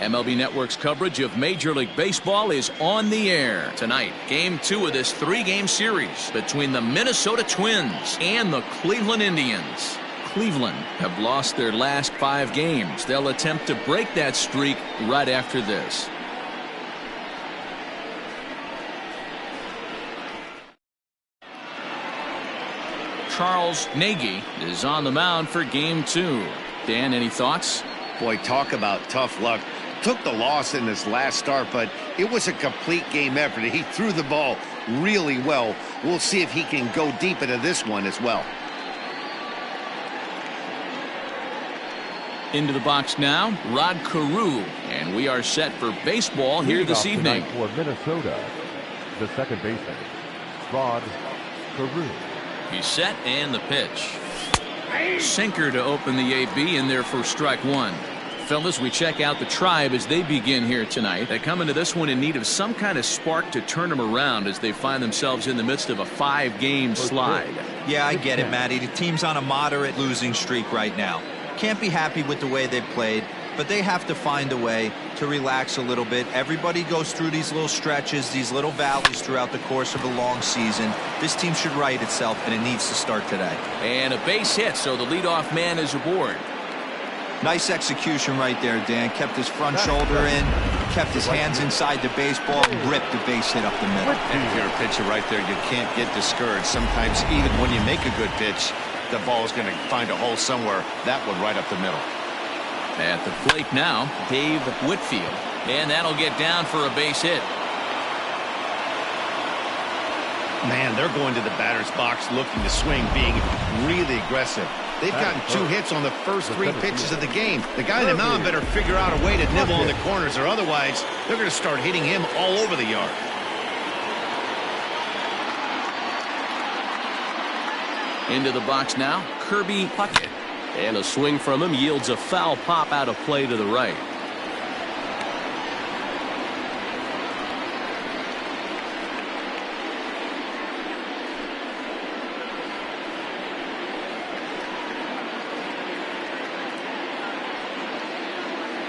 MLB Network's coverage of Major League Baseball is on the air tonight. Game 2 of this 3-game series between the Minnesota Twins and the Cleveland Indians. Cleveland have lost their last 5 games. They'll attempt to break that streak right after this. Charles Nagy is on the mound for Game 2. Dan, any thoughts? Boy, talk about tough luck. Took the loss in his last start, but it was a complete game effort. He threw the ball really well. We'll see if he can go deep into this one as well. Into the box now, Rod Carew, and we are set for baseball here this evening. For Minnesota, the second baseman, Rod Carew. He's set, and the pitch. Sinker to open the AB in there for strike 1. Fellas, we check out the Tribe as they begin here tonight. They come into this one in need of some kind of spark to turn them around as they find themselves in the midst of a 5-game slide. Yeah, I get it, Matty. The team's on a moderate losing streak right now. Can't be happy with the way they played, but they have to find a way to relax a little bit. Everybody goes through these little stretches, these little valleys throughout the course of a long season. This team should right itself, and it needs to start today. And a base hit, so the leadoff man is aboard. Nice execution right there, Dan. Kept his front shoulder in, kept his hands inside the baseball, and ripped the base hit up the middle. And if you're a pitcher right there, you can't get discouraged. Sometimes even when you make a good pitch, the ball is going to find a hole somewhere. That one right up the middle. At the plate now, Dave Whitfield. And that'll get down for a base hit. Man, they're going to the batter's box looking to swing, being really aggressive. They've gotten 2 hits on the first 3 pitches of the game. The guy in the mound better figure out a way to nibble on the corners, or otherwise they're going to start hitting him all over the yard. Into the box now, Kirby Puckett. And a swing from him yields a foul pop out of play to the right.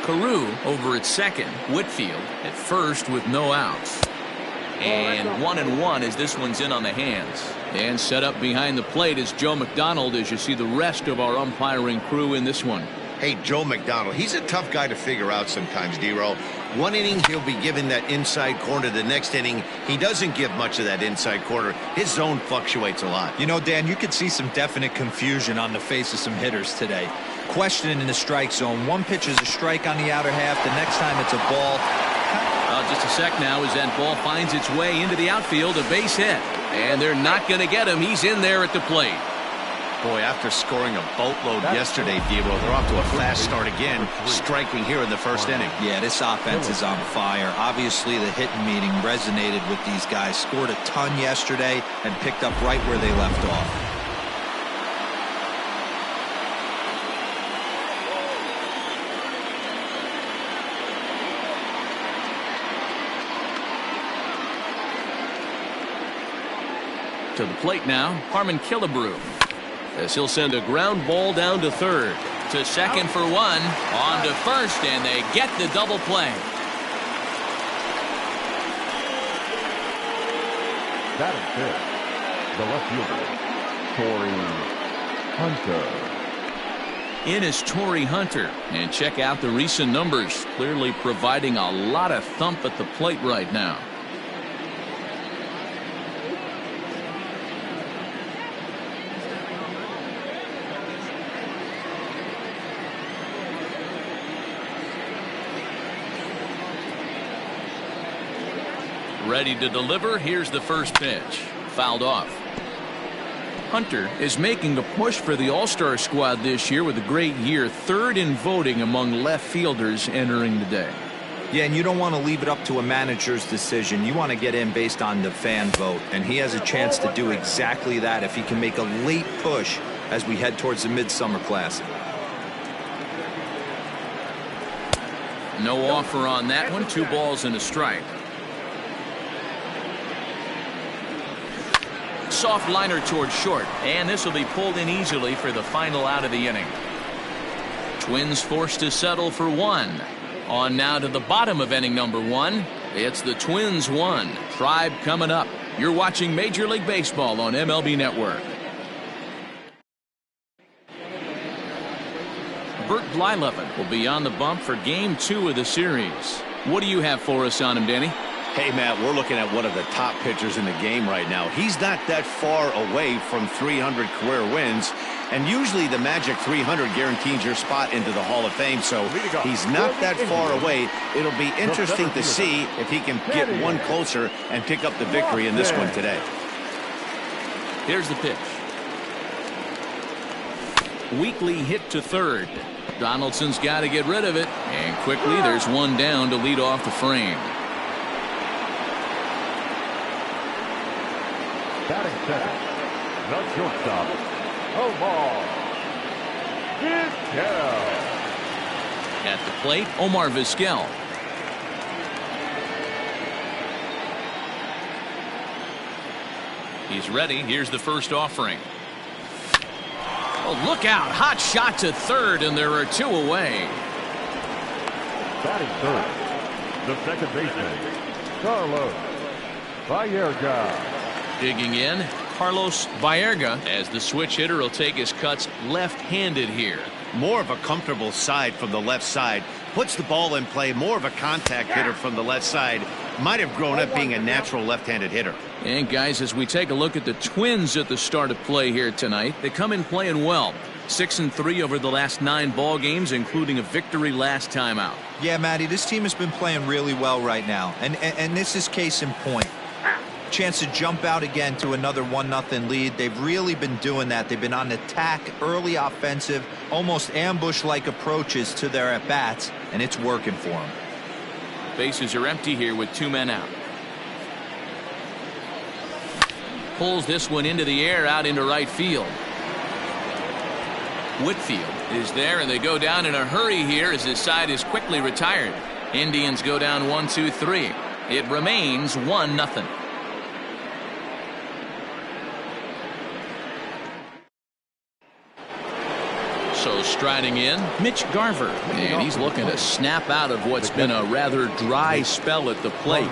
Carew over at second. Whitfield at first with no outs. And 1-1 as this one's in on the hands. And set up behind the plate is Joe McDonald as you see the rest of our umpiring crew in this one. Hey, Joe McDonald, he's a tough guy to figure out sometimes, D-Row. One inning, he'll be given that inside corner. The next inning, he doesn't give much of that inside corner. His zone fluctuates a lot. You know, Dan, you could see some definite confusion on the face of some hitters today. Questioning in the strike zone. One pitch is a strike on the outer half. The next time it's a ball. Just a sec now as that ball finds its way into the outfield. A base hit. And they're not going to get him. He's in there at the plate. Boy, after scoring a boatload yesterday, D-Row, they're off to a fast start again, striking here in the first inning. Yeah, this offense is on fire. Obviously, the hitting meeting resonated with these guys. Scored a ton yesterday and picked up right where they left off. To the plate now, Harmon Killebrew. As he'll send a ground ball down to third. To second for 1. On to first, and they get the double play. That is it. The left fielder, Torrey Hunter. In is Torrey Hunter. And check out the recent numbers. Clearly providing a lot of thump at the plate right now. Ready to deliver. Here's the first pitch. Fouled off. Hunter is making a push for the All-Star squad this year with a great year. 3rd in voting among left fielders entering the day. Yeah, and you don't want to leave it up to a manager's decision. You want to get in based on the fan vote. And he has a chance to do exactly that if he can make a late push as we head towards the Midsummer Classic. No offer on that one. 2 balls and a strike. Soft liner towards short, and this will be pulled in easily for the final out of the inning. Twins forced to settle for 1. On now to the bottom of inning number 1. It's the Twins 1, Tribe coming up. You're watching Major League Baseball on MLB Network. Bert Blyleven will be on the bump for Game 2 of the series. What do you have for us on him, Danny? Hey, Matt, we're looking at one of the top pitchers in the game right now. He's not that far away from 300 career wins, and usually the magic 300 guarantees your spot into the Hall of Fame, so he's not that far away. It'll be interesting to see if he can get one closer and pick up the victory in this one today. Here's the pitch. Weakly hit to third. Donaldson's got to get rid of it, and quickly there's one down to lead off the frame. Batting second, the shortstop, Omar Vizquel. At the plate, Omar Vizquel. He's ready. Here's the first offering. Oh, look out. Hot shot to third, and there are 2 away. Batting third, the second baseman, Carlos Baerga. Digging in, Carlos Baerga, as the switch hitter will take his cuts left-handed here. More of a comfortable side from the left side. Puts the ball in play. More of a contact hitter from the left side. Might have grown up being a natural left-handed hitter. And guys, as we take a look at the Twins at the start of play here tonight, they come in playing well. 6-3 over the last 9 ball games, including a victory last time out. Yeah, Matty, this team has been playing really well right now, and this is case in point. Chance to jump out again to another 1-0 lead. They've really been doing that. They've been on attack, early offensive, almost ambush-like approaches to their at-bats, and it's working for them. Bases are empty here with 2 men out. Pulls this one into the air out into right field. Whitfield is there, and they go down in a hurry here as his side is quickly retired. Indians go down 1-2-3. It remains 1-0. So striding in, Mitch Garver, and he's looking to snap out of what's been a rather dry spell at the plate.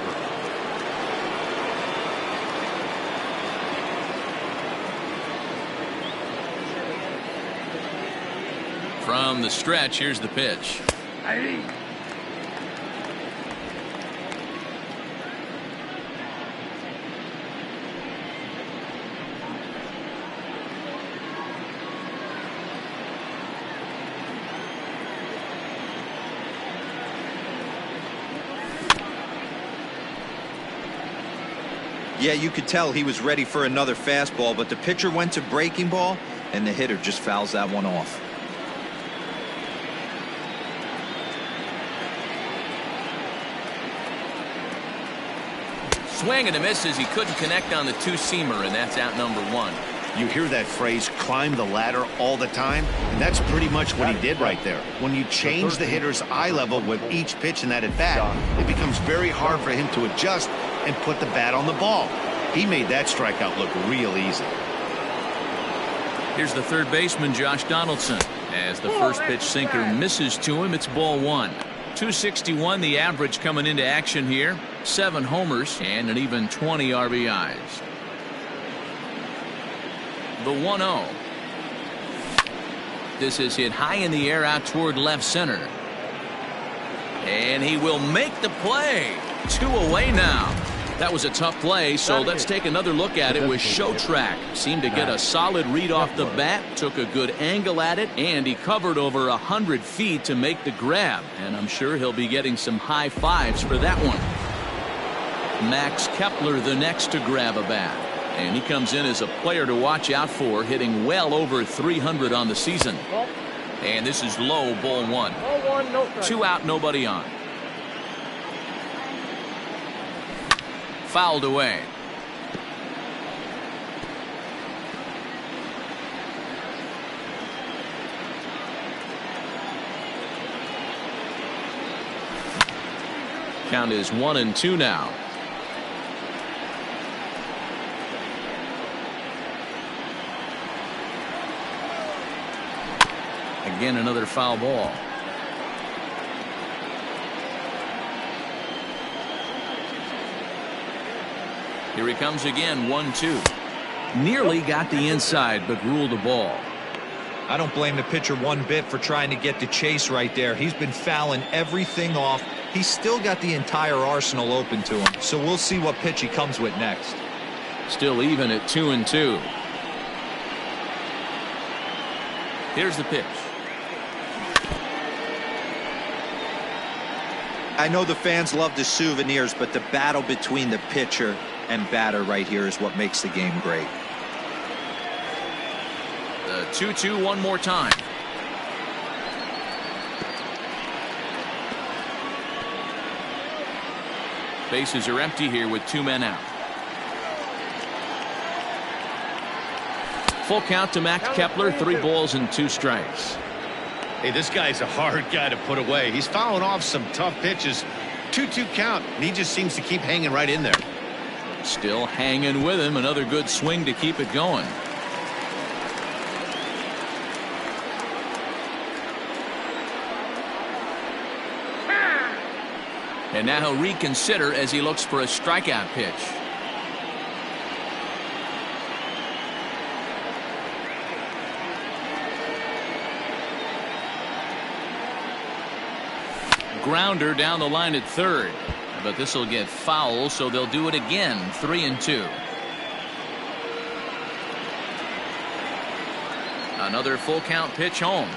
From the stretch, here's the pitch. Yeah, you could tell he was ready for another fastball, but the pitcher went to breaking ball, and the hitter just fouls that one off. Swing and a miss as he couldn't connect on the 2-seamer, and that's out number 1. You hear that phrase, climb the ladder, all the time, and that's pretty much what he did right there. When you change the hitter's eye level with each pitch in that at-bat, it becomes very hard for him to adjust and put the bat on the ball. He made that strikeout look real easy. Here's the third baseman, Josh Donaldson. As the first pitch sinker misses to him, it's ball 1. 261 the average coming into action here. 7 homers and an even 20 RBIs. The 1-0. This is hit high in the air out toward left center. And he will make the play. 2 away now. That was a tough play, so let's take another look at it with Show Track. Seemed to get a solid read off the bat, took a good angle at it, and he covered over 100 feet to make the grab. And I'm sure he'll be getting some high fives for that one. Max Kepler the next to grab a bat. And he comes in as a player to watch out for, hitting well over 300 on the season. And this is low, ball 1. 2 out, nobody on. Fouled away. Count is 1-2 now. Again, another foul ball. Here he comes again, 1-2. Nearly got the inside, but ruled the ball. I don't blame the pitcher one bit for trying to get the chase right there. He's been fouling everything off. He's still got the entire arsenal open to him. So we'll see what pitch he comes with next. Still even at 2-2. Here's the pitch. I know the fans love the souvenirs, but the battle between the pitcher and batter right here is what makes the game great. The 2-2 one more time. Bases are empty here with 2 men out. Full count to Max Kepler, 3 balls and 2 strikes. Hey, this guy's a hard guy to put away. He's fouling off some tough pitches. 2-2 count, and he just seems to keep hanging right in there. Still hanging with him. Another good swing to keep it going. And now he'll reconsider as he looks for a strikeout pitch. Grounder down the line at third, but this will get foul, so they'll do it again. 3-2. Another full count pitch home.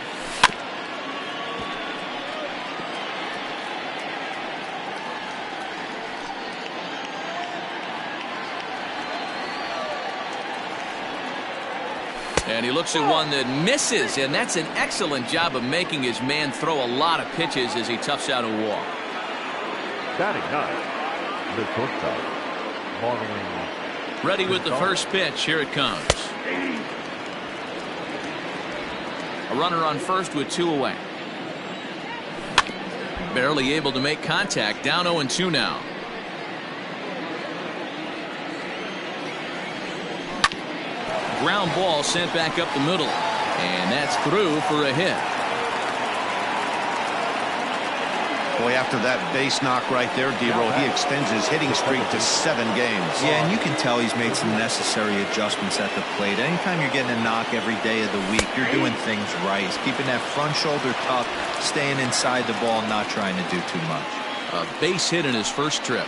And he looks at one that misses, and that's an excellent job of making his man throw a lot of pitches as he toughs out a walk. Batting ninth, the shortstop, Marlon. Ready with the first pitch. Here it comes. A runner on first with 2 away. Barely able to make contact. Down 0-2 now. Ground ball sent back up the middle, and that's through for a hit. Boy, after that base knock right there, D-Roll, he extends his hitting streak to 7 games. Yeah, and you can tell he's made some necessary adjustments at the plate. Anytime you're getting a knock every day of the week, you're doing things right. He's keeping that front shoulder tucked, staying inside the ball, not trying to do too much. A base hit in his first trip.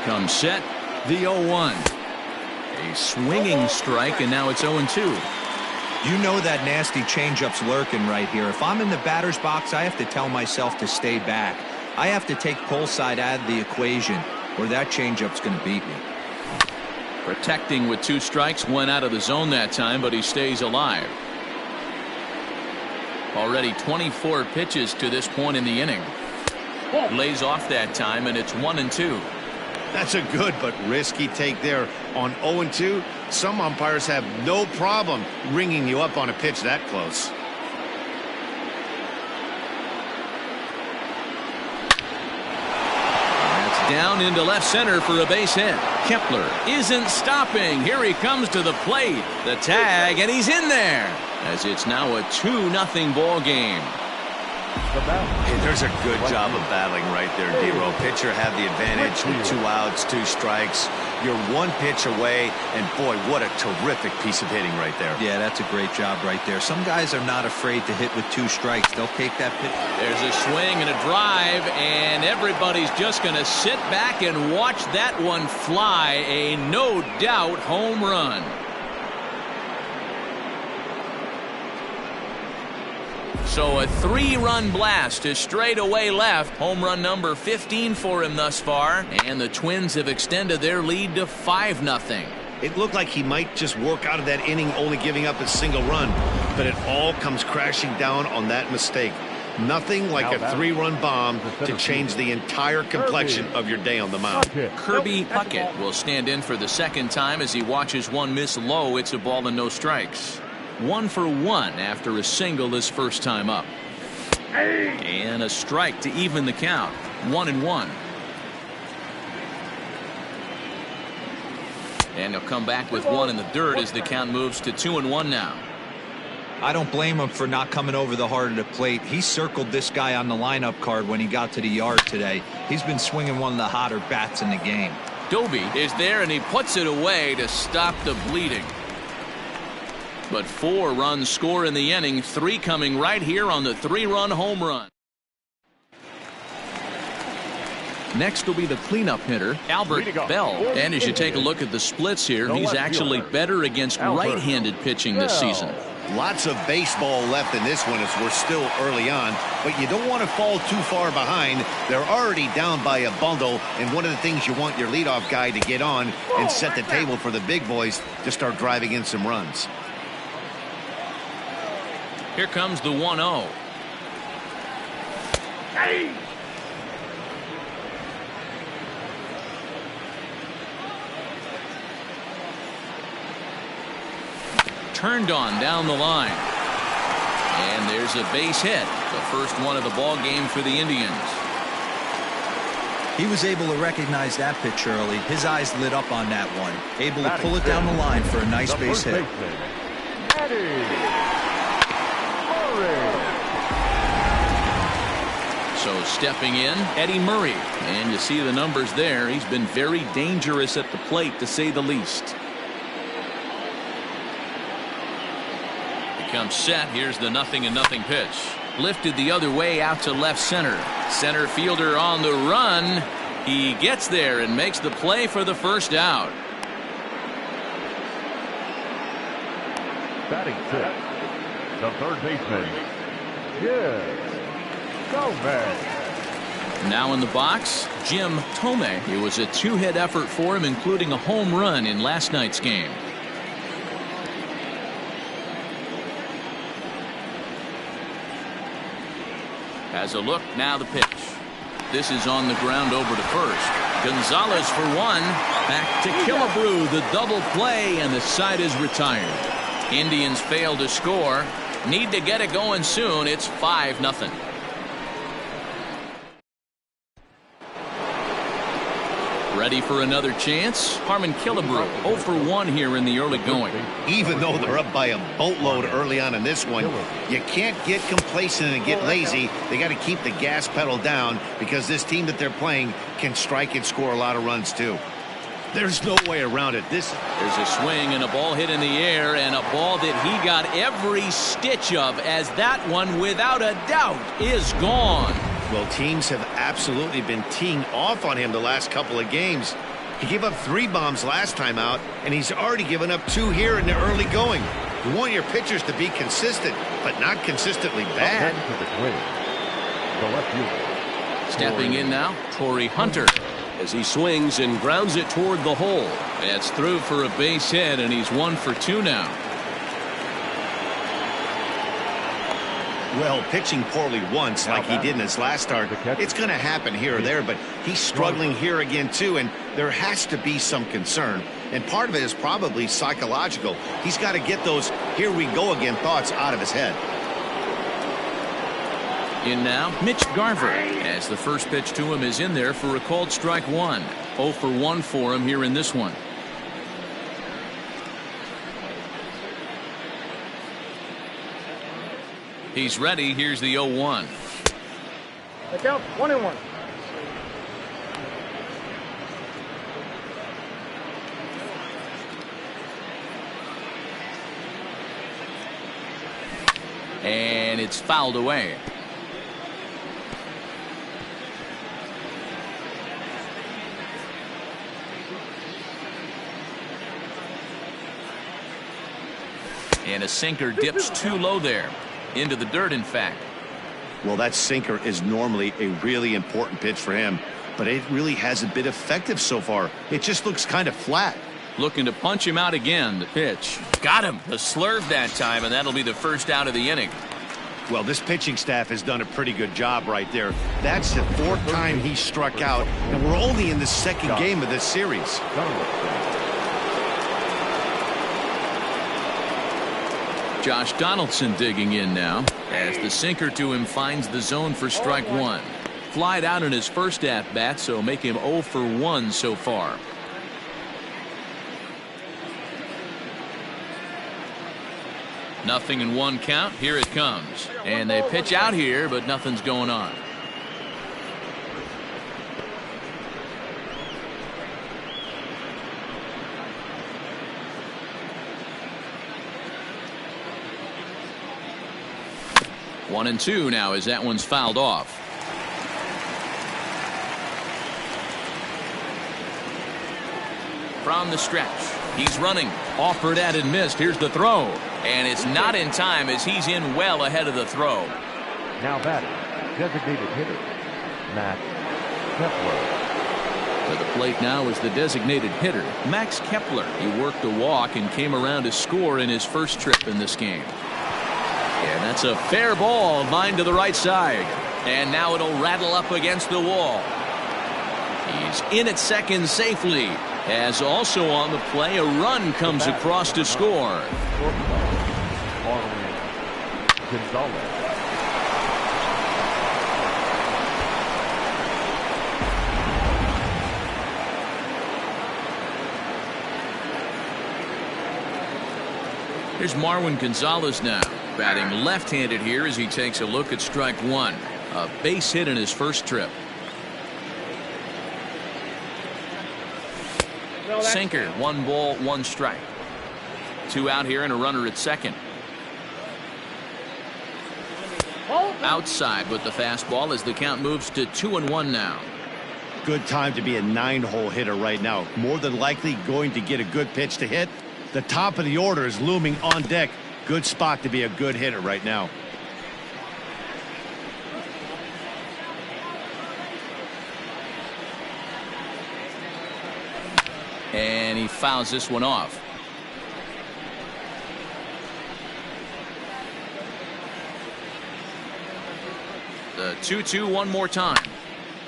Comes set. The 0-1. A swinging strike, and now it's 0-2. You know that nasty changeup's lurking right here. If I'm in the batter's box, I have to tell myself to stay back. I have to take pull side out of the equation, or that changeup's going to beat me. Protecting with 2 strikes, went out of the zone that time, but he stays alive. Already 24 pitches to this point in the inning. Lays off that time, and it's 1-2. That's a good but risky take there on 0-2. Some umpires have no problem ringing you up on a pitch that close. That's down into left center for a base hit. Kepler isn't stopping. Here he comes to the plate. The tag, and he's in there, as it's now a 2-0 ball game. Hey, there's a good job of battling right there, D-Roll. Pitcher had the advantage with 2 outs, 2 strikes. You're 1 pitch away, and boy, what a terrific piece of hitting right there. Yeah, that's a great job right there. Some guys are not afraid to hit with 2 strikes. They'll take that pitch. There's a swing and a drive, and everybody's just going to sit back and watch that one fly. A no doubt home run. So a 3-run blast to straightaway left. Home run number 15 for him thus far. And the Twins have extended their lead to 5-0. It looked like he might just work out of that inning only giving up a single run. But it all comes crashing down on that mistake. Nothing like a 3-run bomb to change the entire complexion of your day on the mound. Kirby Puckett will stand in for the second time as he watches one miss low. It's a ball and no strikes. 1 for 1 after a single his first time up. And a strike to even the count. 1-1. And he'll come back with 1 in the dirt as the count moves to 2-1 now. I don't blame him for not coming over the heart of the plate. He circled this guy on the lineup card when he got to the yard today. He's been swinging one of the hotter bats in the game. Doby is there, and he puts it away to stop the bleeding. But 4 runs score in the inning, 3 coming right here on the 3-run home run. Next will be the cleanup hitter, Albert Bell. And as you take a look at the splits here, he's actually better against right-handed pitching this season. Lots of baseball left in this one as we're still early on, but you don't want to fall too far behind. They're already down by a bundle, and one of the things you want your leadoff guy to get on and set the table for the big boys to start driving in some runs. Here comes the 1-0. Hey! Turned on down the line. And there's a base hit. The first one of the ball game for the Indians. He was able to recognize that pitch early. His eyes lit up on that one. Able to pull it down the line for a nice base hit. So stepping in, Eddie Murray. And you see the numbers there. He's been very dangerous at the plate, to say the least. Comes set. Here's the 0-0 pitch. Lifted the other way out to left center. Center fielder on the run. He gets there and makes the play for the first out. Batting 6, the third baseman, Gomez. Now in the box, Jim Thome. It was a 2-hit effort for him, including a home run in last night's game. Has a look, now the pitch. This is on the ground over to first. Gonzalez for 1. Back to Killebrew, the double play, and the side is retired. Indians fail to score. Need to get it going soon. It's 5-0. Ready for another chance? Harmon Killebrew 0 for 1 here in the early going. Even though they're up by a boatload early on in this one, you can't get complacent and get lazy. They got to keep the gas pedal down because this team that they're playing can strike and score a lot of runs too. There's no way around it. There's a swing and a ball hit in the air, and a ball that he got every stitch of, as that one without a doubt is gone. Well, teams have absolutely been teeing off on him the last couple of games. He gave up 3 bombs last time out, and he's already given up 2 here in the early going. You want your pitchers to be consistent, but not consistently bad. Stepping in now, Torrey Hunter, as he swings and grounds it toward the hole. That's through for a base hit, and he's 1 for 2 now. Well, pitching poorly once like he did in his last start, it's going to happen here or there, but he's struggling here again too, and there has to be some concern. And part of it is probably psychological. He's got to get those here we go again thoughts out of his head. In now, Mitch Garver, as the first pitch to him is in there for a called strike 1. 0 for 1 for him here in this one. He's ready. Here's the 0-1. Look out, 1-1. And it's fouled away. And a sinker dips too low there. Into the dirt, in fact. Well, that sinker is normally a really important pitch for him, but it really hasn't been effective so far. It just looks kind of flat. Looking to punch him out again. The pitch. Got him. The slurve that time, and that'll be the first out of the inning. Well, this pitching staff has done a pretty good job right there. That's the 4th time he struck out, and we're only in the 2nd game of this series. Josh Donaldson digging in now, as the sinker to him finds the zone for strike 1. Flied out in his first at-bat, so make him 0 for 1 so far. 0-1 count. Here it comes. And they pitch out here, but nothing's going on. One and two now as that one's fouled off. From the stretch, he's running. Offered at and missed. Here's the throw. And it's not in time as he's in well ahead of the throw. Now batting, designated hitter, Max Kepler. To the plate now is the designated hitter, Max Kepler. He worked a walk and came around to score in his first trip in this game. And that's a fair ball, line to the right side. And now it'll rattle up against the wall. He's in at second safely. As also on the play, a run comes across to score. Here's Marwin Gonzalez now, batting left-handed here as he takes a look at strike one. A base hit in his first trip. Sinker, 1 ball, 1 strike. 2 out here and a runner at second. Outside with the fastball as the count moves to 2-1 now. Good time to be a 9-hole hitter right now. More than likely going to get a good pitch to hit. The top of the order is looming on deck. Good spot to be a good hitter right now. And he fouls this one off. The 2-2 one more time.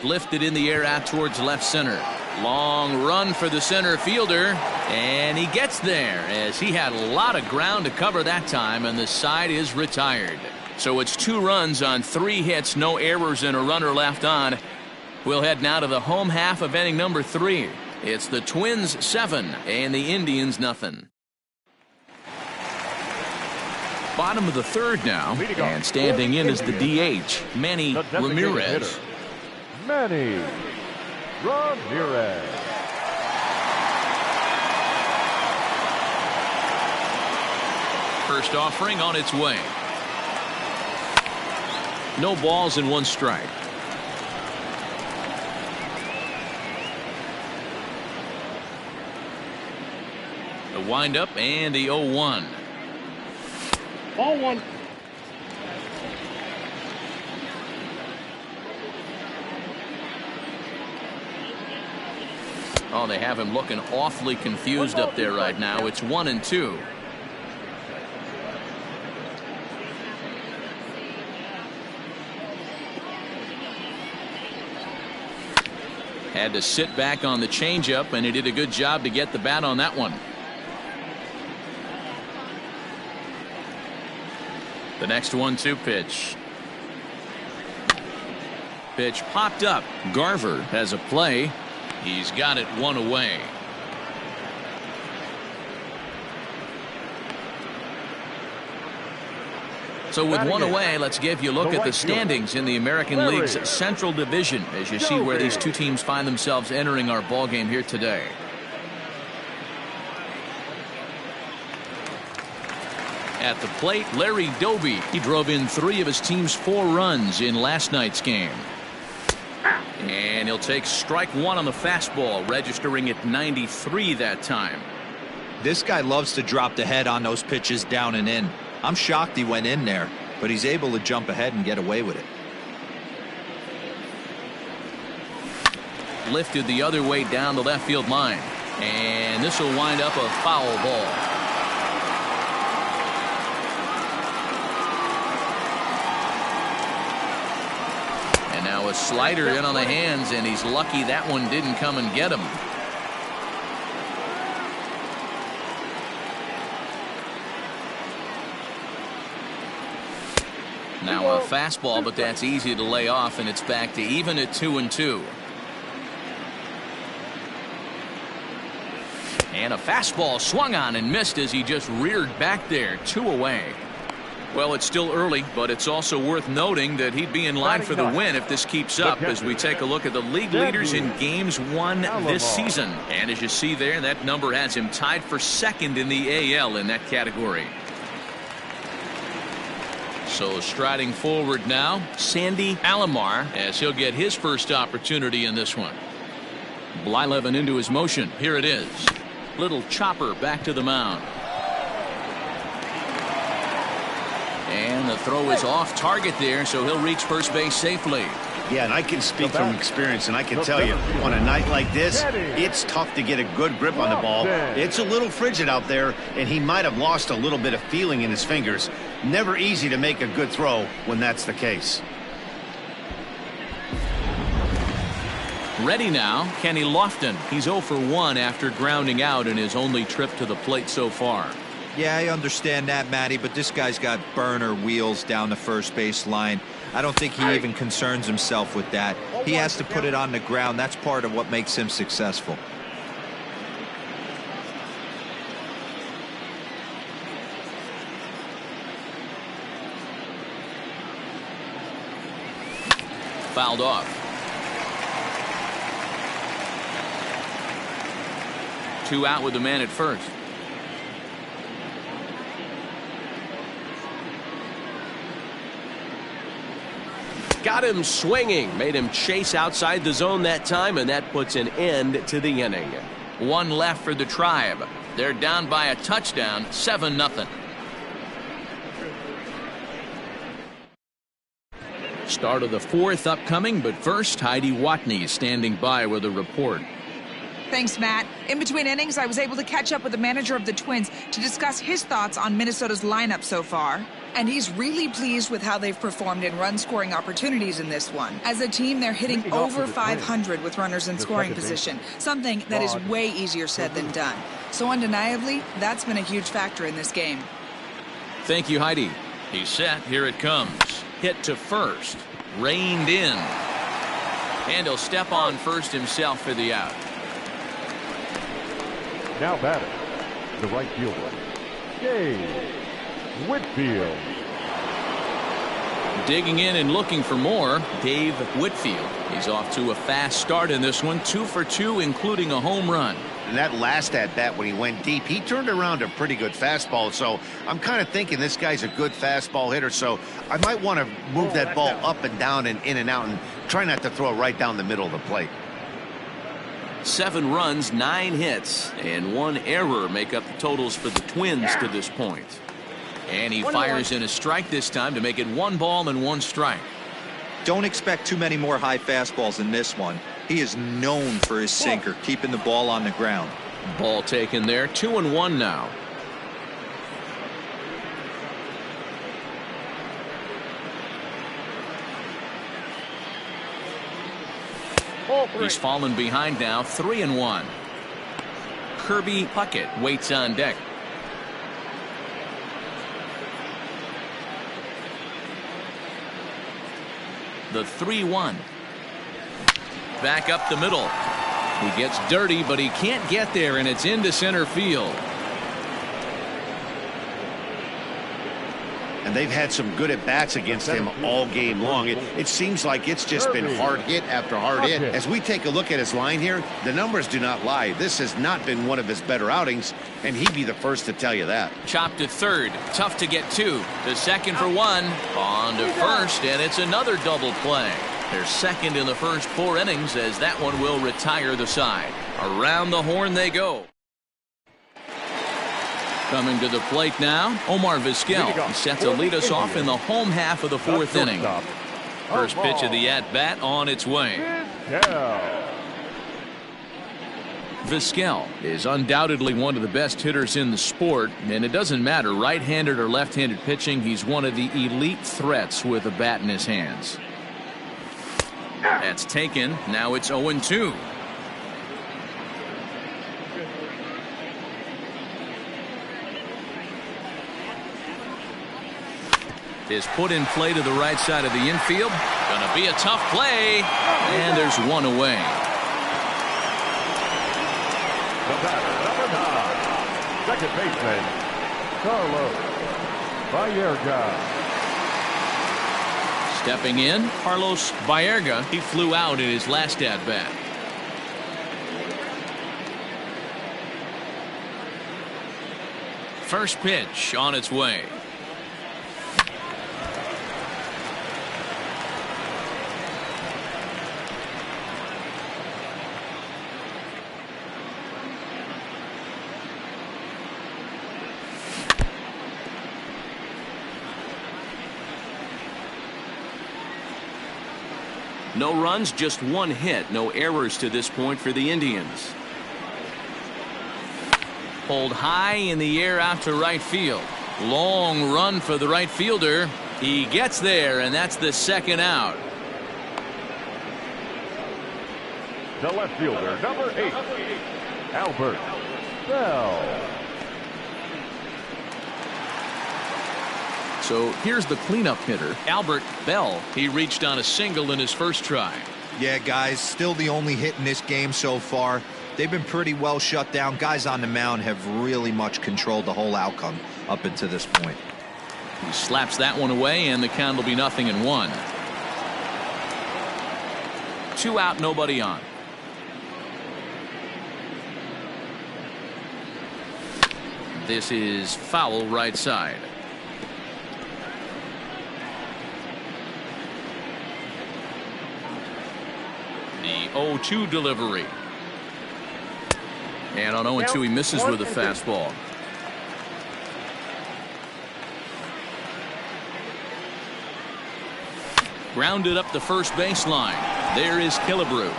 Lifted in the air out towards left center. Long run for the center fielder. And he gets there as he had a lot of ground to cover that time, and the side is retired. So it's 2 runs on 3 hits, no errors, and a runner left on. We'll head now to the home half of inning number 3. It's the Twins 7 and the Indians nothing. Bottom of the third now, and standing in is the DH, Manny Ramirez. Manny Ramirez. First offering on its way. No balls and 1 strike. The windup and the 0-1. Ball 1. Oh, they have him looking awfully confused up there right now. It's 1-2. Had to sit back on the changeup, and he did a good job to get the bat on that one. The next 1-2 pitch. Pitch popped up. Garver has a play. He's got it 1 away. So with 1 away, let's give you a look at the standings in the American League's Central Division as you see where these 2 teams find themselves entering our ball game here today. At the plate, Larry Doby. He drove in 3 of his team's 4 runs in last night's game. And he'll take strike 1 on the fastball, registering at 93 that time. This guy loves to drop the head on those pitches down and in. I'm shocked he went in there, but he's able to jump ahead and get away with it. Lifted the other way down the left field line. And this will wind up a foul ball. And now a slider in on the hands, and he's lucky that one didn't come and get him. Now a fastball, but that's easy to lay off, and it's back to even at 2-2. And a fastball swung on and missed as he just reared back there. 2 away. Well, it's still early, but it's also worth noting that he'd be in line for the win if this keeps up as we take a look at the league leaders in games won this season. And as you see there, that number has him tied for second in the AL in that category. So striding forward now, Sandy Alomar, as he'll get his first opportunity in this one. Blyleven into his motion. Here it is. Little chopper back to the mound. And the throw is off target there, so he'll reach first base safely. Yeah, and I can speak from experience, and I can tell you, on a night like this, it's tough to get a good grip on the ball. It's a little frigid out there, and he might have lost a little bit of feeling in his fingers. Never easy to make a good throw when that's the case. Ready now, Kenny Lofton. He's 0 for 1 after grounding out in his only trip to the plate so far. Yeah, I understand that, Matty, but this guy's got burner wheels down the first base line. I don't think he even concerns himself with that. He has to put it on the ground. That's part of what makes him successful. Fouled off. 2 out with the man at first. Got him swinging, made him chase outside the zone that time, and that puts an end to the inning. 1 left for the Tribe. They're down by a touchdown, 7-0. Start of the 4th upcoming, but first, Heidi Watney standing by with a report. Thanks, Matt. In between innings, I was able to catch up with the manager of the Twins to discuss his thoughts on Minnesota's lineup so far. And he's really pleased with how they've performed in run-scoring opportunities in this one. As a team, they're hitting over 500 with runners in scoring position, something that is way easier said than done. So undeniably, that's been a huge factor in this game. Thank you, Heidi. He's set. Here it comes. Hit to first. Reined in. And he'll step on first himself for the out. Now batter, the right fielder, Dave Whitfield. Digging in and looking for more, Dave Whitfield. He's off to a fast start in this one, 2 for 2, including a home run. And that last at-bat when he went deep, he turned around a pretty good fastball. So I'm kind of thinking this guy's a good fastball hitter. So I might want to move that ball up and down and in and out and try not to throw it right down the middle of the plate. 7 runs, 9 hits, and 1 error make up the totals for the Twins to this point. And he fires in a strike this time to make it 1 ball and 1 strike. Don't expect too many more high fastballs in this one. He is known for his sinker, keeping the ball on the ground. Ball taken there, 2-1 now. He's fallen behind now, 3-1. Kirby Puckett waits on deck. The 3-1. Back up the middle. He gets dirty, but he can't get there, and it's into center field. And they've had some good at-bats against him all game long. It seems like it's just been hard hit after hard hit. As we take a look at his line here, the numbers do not lie. This has not been one of his better outings, and he'd be the first to tell you that. Chopped to third. Tough to get to. To second for 1. On to first, and it's another double play. They're second in the first 4 innings as that one will retire the side. Around the horn they go. Coming to the plate now, Omar Vizquel set to lead us off in the home half of the 4th inning. First pitch of the at-bat on its way. Vizquel is undoubtedly one of the best hitters in the sport, and it doesn't matter right-handed or left-handed pitching. He's one of the elite threats with a bat in his hands. That's taken. Now it's 0-2. Is put in play to the right side of the infield. Gonna be a tough play, and there's 1 away. The batter, number 9, second baseman, Carlos Baerga. Stepping in, Carlos Baerga. He flew out in his last at-bat. First pitch on its way. No runs, just one hit. No errors to this point for the Indians. Pulled high in the air out to right field. Long run for the right fielder. He gets there, and that's the second out. The left fielder, number 8, Albert Bell. So here's the cleanup hitter, Albert Bell. He reached on a single in his first try. Yeah, guys, still the only hit in this game so far. They've been pretty well shut down. Guys on the mound have really much controlled the whole outcome up until this point. He slaps that one away, and the count will be 0-1. 2 out, nobody on. This is foul right side. The 0-2 delivery. And on 0-2 he misses with a fastball. Grounded up the first baseline. There is Killebrew.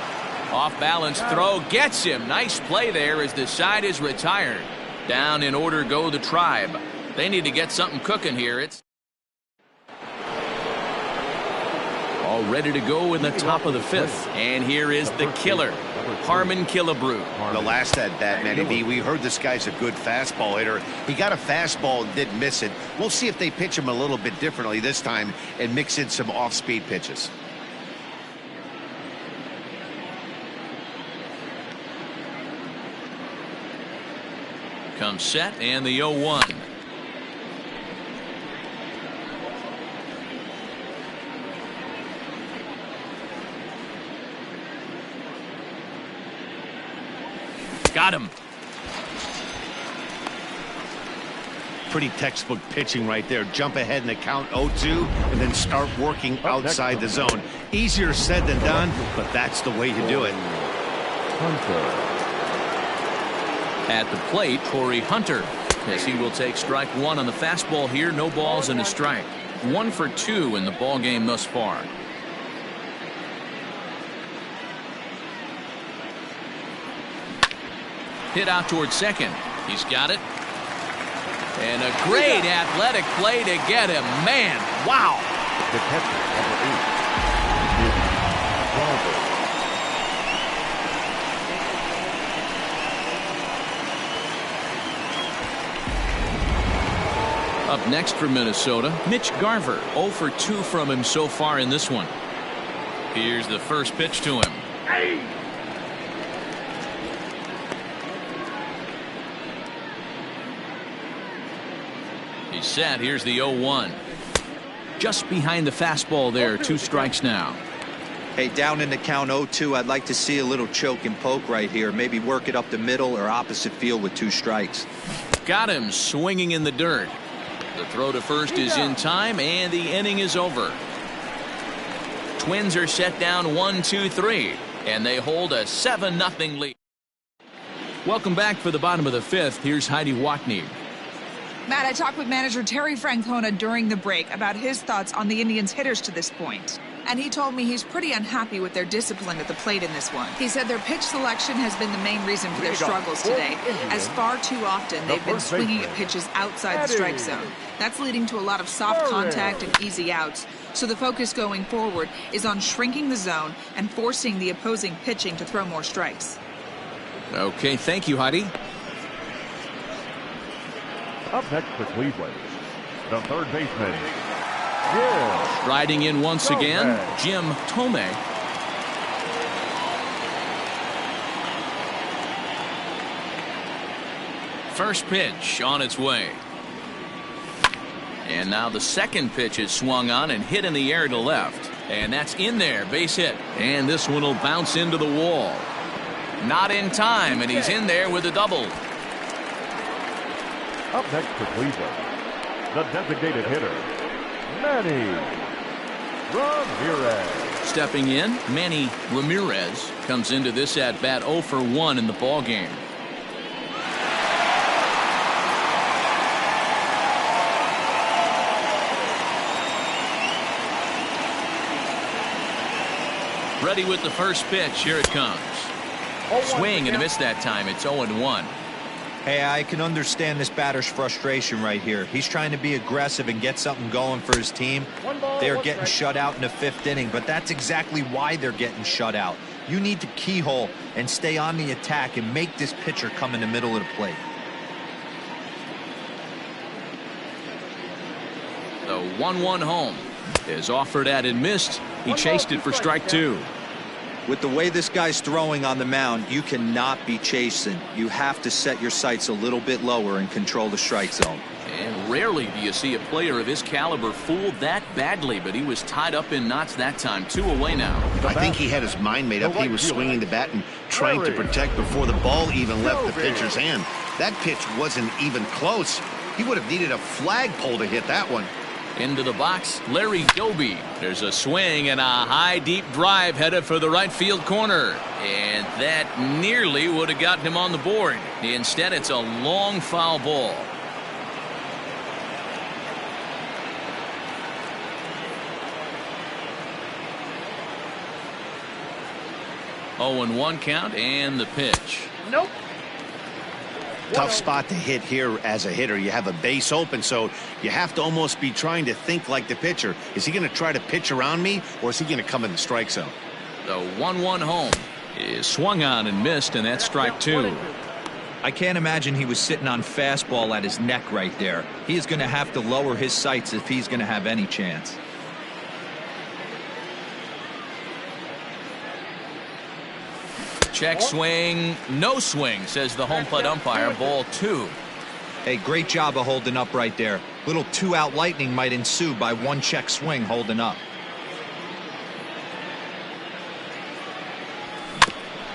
Off balance throw gets him. Nice play there as the side is retired. Down in order go the Tribe. They need to get something cooking here. It's all ready to go in the top of the 5th. And here is the killer, Harmon Killebrew. The last at bat, Matty B, we heard this guy's a good fastball hitter. He got a fastball and didn't miss it. We'll see if they pitch him a little bit differently this time and mix in some off-speed pitches. Comes set and the 0-1. Got him. Pretty textbook pitching right there. Jump ahead in the count 0-2 and then start working outside the zone. Easier said than done, but that's the way to do it. At the plate, Corey Hunter, as he will take strike 1 on the fastball here. No balls and a strike. 1 for 2 in the ball game thus far. Hit out towards second. He's got it. And a great athletic play to get him. Man, wow. The catcher, number 8, Garver. Up next for Minnesota, Mitch Garver. 0 for 2 from him so far in this one. Here's the first pitch to him. Hey! He's set. Here's the 0-1. Just behind the fastball there. 2 strikes now. Hey, down in the count 0-2, I'd like to see a little choke and poke right here. Maybe work it up the middle or opposite field with 2 strikes. Got him swinging in the dirt. The throw to first is in time, and the inning is over. Twins are set down 1-2-3, and they hold a 7-0 lead. Welcome back for the bottom of the 5th. Here's Heidi Watney. Matt, I talked with manager Terry Francona during the break about his thoughts on the Indians' hitters to this point. And he told me he's pretty unhappy with their discipline at the plate in this one. He said their pitch selection has been the main reason for their struggles today, as far too often they've been swinging at pitches outside the strike zone. That's leading to a lot of soft contact and easy outs. So the focus going forward is on shrinking the zone and forcing the opposing pitching to throw more strikes. Okay, thank you, Heidi. Up next for Cleveland, the third baseman, Riding in once again, Jim Thome. First pitch on its way. And now the second pitch is swung on and hit in the air to left. And that's in there, base hit. And this one will bounce into the wall. Not in time, and he's in there with a double. Up next for Cleveland, the designated hitter, Manny Ramirez. Stepping in, Manny Ramirez comes into this at bat 0 for 1 in the ball game. Ready with the first pitch. Here it comes. Swing and a miss that time. It's 0-1. Hey, I can understand this batter's frustration right here. He's trying to be aggressive and get something going for his team. They're getting shut out in the 5th inning, but that's exactly why they're getting shut out. You need to keyhole and stay on the attack and make this pitcher come in the middle of the plate. The 1-1 home is offered at and missed. He chased it for strike 2. With the way this guy's throwing on the mound, you cannot be chasing. You have to set your sights a little bit lower and control the strike zone. And rarely do you see a player of his caliber fooled that badly, but he was tied up in knots that time. 2 away now. I think he had his mind made up. He was swinging the bat and trying to protect before the ball even left the pitcher's hand. That pitch wasn't even close. He would have needed a flagpole to hit that one. Into the box, Larry Doby. There's a swing and a high deep drive headed for the right field corner. And that nearly would have gotten him on the board. Instead, it's a long foul ball. Oh, and 1 count and the pitch. Nope. Tough spot to hit here as a hitter. You have a base open, so you have to almost be trying to think like the pitcher. Is he going to try to pitch around me, or is he going to come in the strike zone? The 1-1 home is swung on and missed, and that's strike 2. I can't imagine he was sitting on fastball at his neck right there. He is going to have to lower his sights if he's going to have any chance. Check swing, no swing, says the home plate umpire. Ball 2. Hey, great job of holding up right there. Little 2-out lightning might ensue by 1 check swing holding up.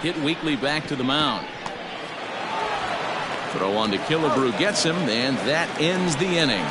Hit weakly back to the mound. Throw on to Killebrew gets him, and that ends the inning.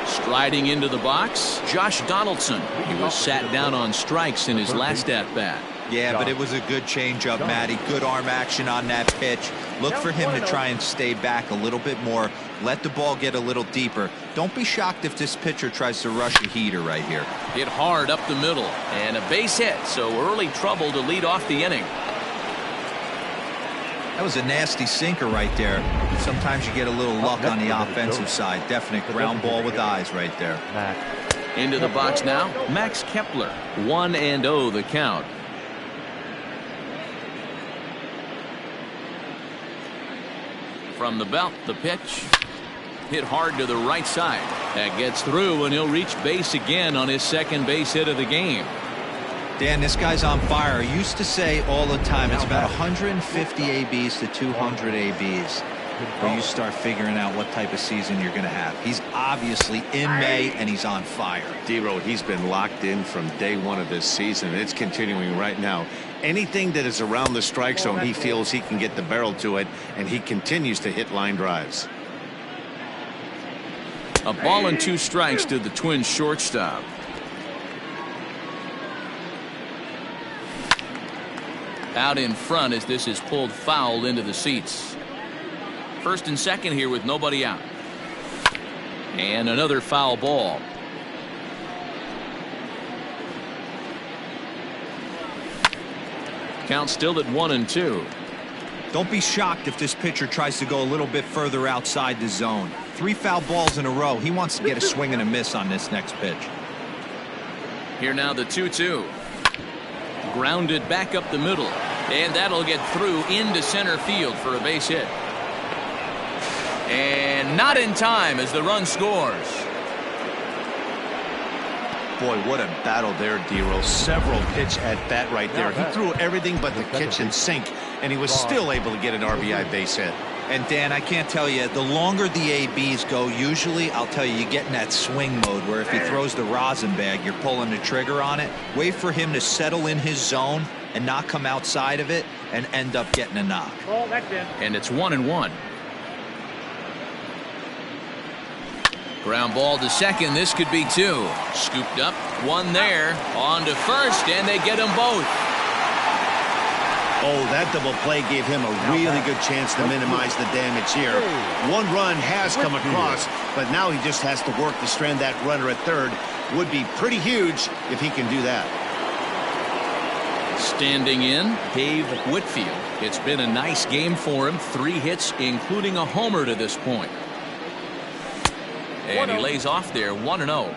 Striding into the box, Josh Donaldson. He was sat down on strikes in his last at-bat. Yeah, but it was a good changeup, Matty. Good arm action on that pitch. Look for him to try and stay back a little bit more. Let the ball get a little deeper. Don't be shocked if this pitcher tries to rush a heater right here. Hit hard up the middle, and a base hit, so early trouble to lead off the inning. That was a nasty sinker right there. Sometimes you get a little luck on the offensive side. Definite ground ball with eyes right there. Into the box now, Max Kepler. 1-0 the count. From the belt, the pitch. Hit hard to the right side. That gets through, and he'll reach base again on his second base hit of the game. Dan, this guy's on fire. I used to say all the time, it's about 150 ABs to 200 ABs where you start figuring out what type of season you're going to have. He's obviously in May, and he's on fire. D-Road, he's been locked in from day 1 of this season, and it's continuing right now. Anything that is around the strike zone, he feels he can get the barrel to it, and he continues to hit line drives. A ball and 2 strikes to the Twins shortstop. Out in front as this is pulled foul into the seats. First and second here with nobody out. And another foul ball. Count still at 1-2. Don't be shocked if this pitcher tries to go a little bit further outside the zone. 3 foul balls in a row. He wants to get a swing and a miss on this next pitch. Here now the 2-2. Grounded back up the middle, and that'll get through into center field for a base hit. And not in time as the run scores. Boy, what a battle there, D-Roll. Several pitch at bat right there. He threw everything but the kitchen sink, and he was still able to get an RBI base hit. And Dan, I can't tell you, the longer the ABs go, usually, I'll tell you, you get in that swing mode where if he throws the rosin bag, you're pulling the trigger on it. Wait for him to settle in his zone and not come outside of it and end up getting a knock. Oh, that's it. And it's 1-1. Ground ball to second. This could be 2. Scooped up, 1 there. On to first, and they get them both. Oh, that double play gave him a really good chance to minimize the damage here. 1 run has come across, but now he just has to work to strand that runner at third. Would be pretty huge if he can do that. Standing in, Dave Whitfield. It's been a nice game for him. 3 hits, including a homer to this point. And he lays off there, 1-0.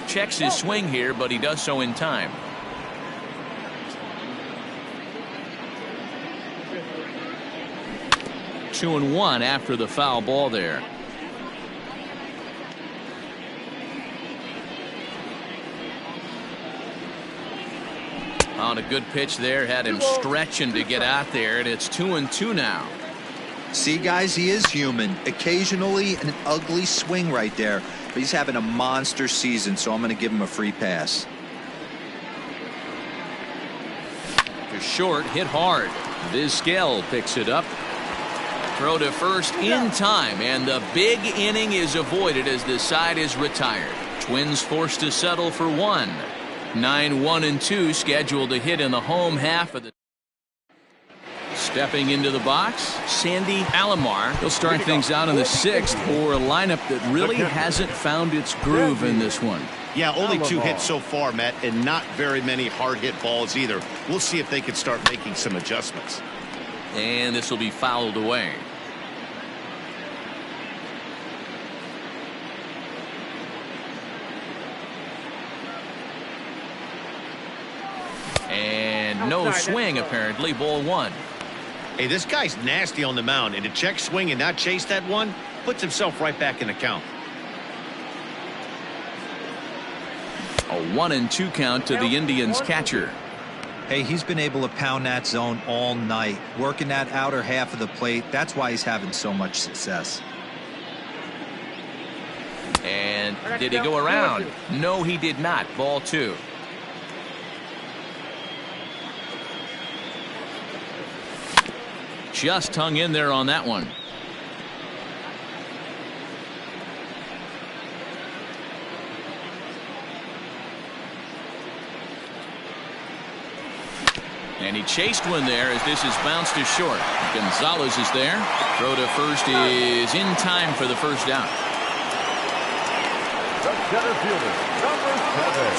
Checks his swing here, but he does so in time. Two and 1 after the foul ball there. On a good pitch there, had him stretching to get out there, and it's 2-2 now. See, guys, he is human. Occasionally an ugly swing right there, but he's having a monster season, so I'm going to give him a free pass. To short, hit hard. Vizquel picks it up. Throw to first in time, and the big inning is avoided as the side is retired. Twins forced to settle for 1. 9-1-2 scheduled to hit in the home half of the. Stepping into the box, Sandy Alomar. He'll start things out in the 6th for a lineup that really hasn't found its groove in this one. Yeah, only 2 hits so far, Matt, and not very many hard hit balls either. We'll see if they can start making some adjustments. And this will be fouled away. And no swing, apparently. Ball 1. Hey, this guy's nasty on the mound, and to check swing and not chase that one puts himself right back in the count. A 1-2 count to the Indians catcher. Hey, he's been able to pound that zone all night, working that outer half of the plate. That's why he's having so much success. And did he go around? No, he did not. Ball 2. Just hung in there on that one. And he chased one there as this is bounced to short. Gonzalez is there. Throw to first is in time for the first out.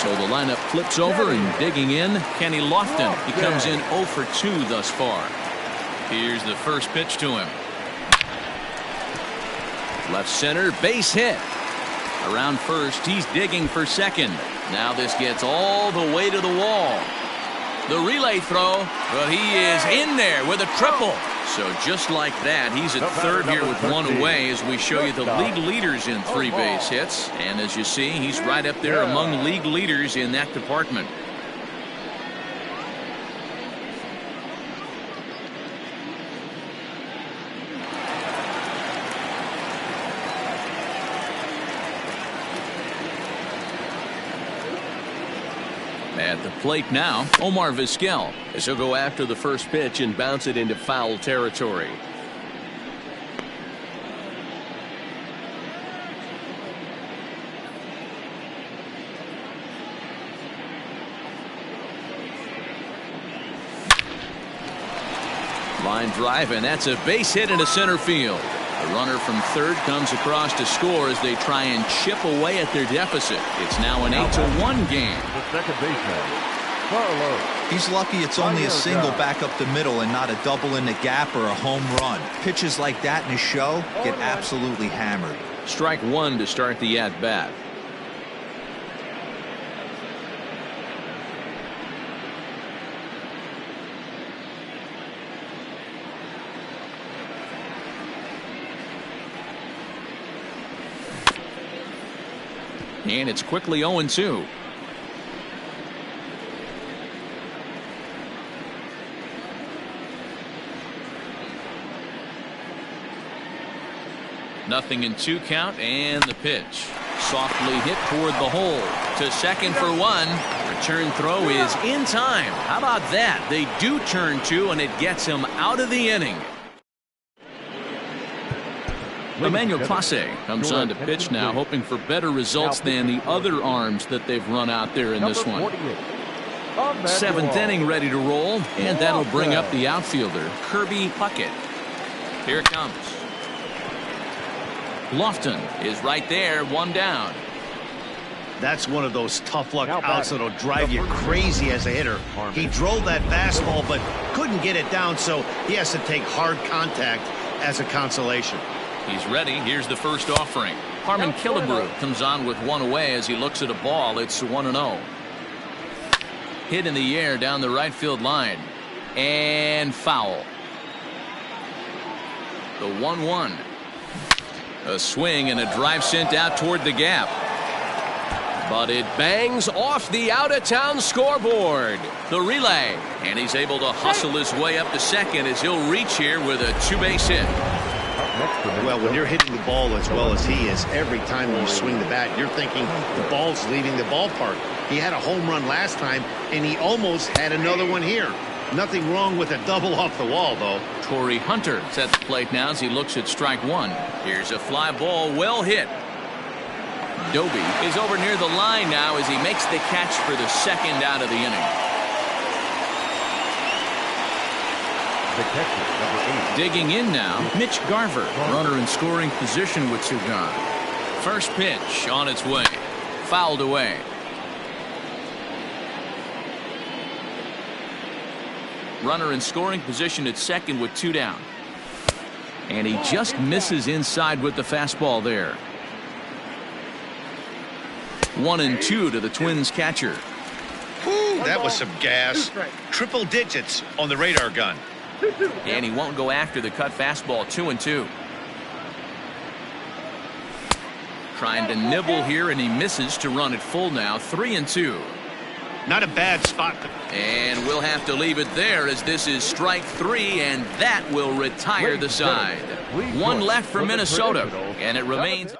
So the lineup flips over, and digging in, Kenny Lofton. He comes in 0 for 2 thus far. Here's the first pitch to him. Left center, base hit. Around first, he's digging for second. Now this gets all the way to the wall. The relay throw, but he is in there with a triple. So just like that, he's at third here with 1 away as we show you the league leaders in 3 base hits. And as you see, he's right up there among league leaders in that department. At the plate now, Omar Vizquel, as he'll go after the first pitch and bounce it into foul territory. Line drive, and that's a base hit into center field. The runner from third comes across to score as they try and chip away at their deficit. It's now an 8-1 game. The second baseman, Carlos. He's lucky it's only a single back up the middle and not a double in the gap or a home run. Pitches like that in a show get absolutely hammered. Strike 1 to start the at-bat. And it's quickly 0-2. Nothing in 2 count, and the pitch. Softly hit toward the hole. To second for 1. Return throw is in time. How about that? They do turn 2, and it gets him out of the inning. Emmanuel Clase comes on to pitch now, hoping for better results than the other arms that they've run out there in this one. 7th inning ready to roll, and that'll bring up the outfielder, Kirby Puckett. Here it comes. Lofton is right there, 1 down. That's one of those tough luck outs that'll drive you crazy as a hitter. He drove that fastball but couldn't get it down, so he has to take hard contact as a consolation. He's ready. Here's the first offering. Harmon Killebrew comes on with 1 away as he looks at a ball. It's 1-0. Hit in the air down the right field line. And foul. The 1-1. A swing and a drive sent out toward the gap. But it bangs off the out-of-town scoreboard. The relay. And he's able to hustle his way up to second as he'll reach here with a 2-base hit. Well, when you're hitting the ball as well as he is, every time you swing the bat, you're thinking the ball's leaving the ballpark. He had a home run last time, and he almost had another one here. Nothing wrong with a double off the wall, though. Torrey Hunter at the plate now as he looks at strike 1. Here's a fly ball, well hit. Doby is over near the line now as he makes the catch for the 2nd out of the inning. The catcher, number 8. Digging in now, Mitch Garver, runner in scoring position with 2 gone. First pitch on its way, fouled away. Runner in scoring position at second with 2 down. And he just misses inside with the fastball there. 1-2 to the Twins catcher. Whew, that was some gas. Triple digits on the radar gun. And he won't go after the cut fastball. 2-2. Trying to nibble here, and he misses to run it full now. 3-2. Not a bad spot. And we'll have to leave it there as this is strike 3, and that will retire the side. 1 left for Minnesota, and it remains.